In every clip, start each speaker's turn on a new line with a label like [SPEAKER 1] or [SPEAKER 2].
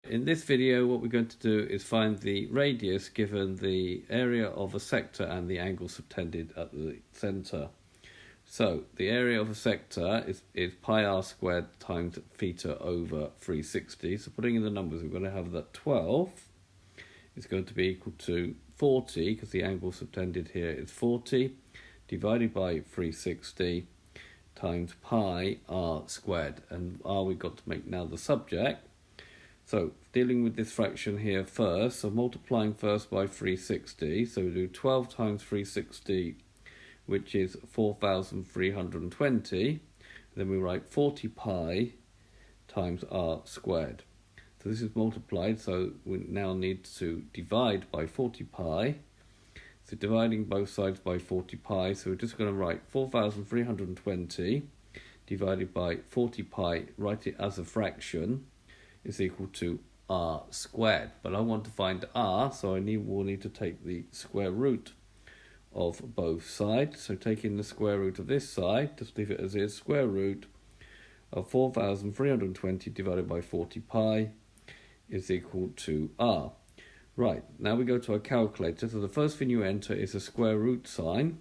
[SPEAKER 1] In this video, what we're going to do is find the radius given the area of a sector and the angle subtended at the centre. So the area of a sector is pi r squared times theta over 360. So putting in the numbers, we're going to have that 12 is going to be equal to 40, because the angle subtended here is 40, divided by 360 times pi r squared. And r we've got to make now the subject. So dealing with this fraction here first, so multiplying first by 360, so we do 12 times 360, which is 4,320. Then we write 40 pi times r squared. So this is multiplied, so we now need to divide by 40 pi. So dividing both sides by 40 pi, so we're just going to write 4,320 divided by 40 pi, write it as a fraction, is equal to r squared. But I want to find r, so we'll need to take the square root of both sides. So taking the square root of this side, just leave it as is, square root of 4,320 divided by 40 pi is equal to r. Right, now we go to our calculator. So the first thing you enter is a square root sign,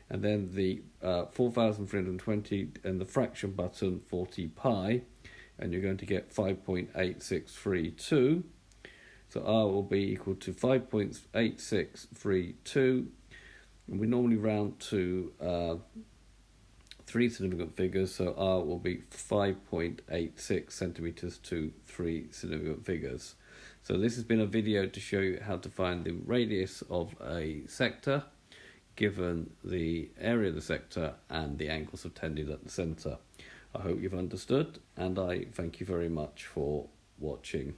[SPEAKER 1] and then the 4,320 and the fraction button 40 pi, and you're going to get 5.8632. So r will be equal to 5.8632. And we normally round to three significant figures, so r will be 5.86 centimeters to three significant figures. So this has been a video to show you how to find the radius of a sector given the area of the sector and the angle subtended at the centre. I hope you've understood, and I thank you very much for watching.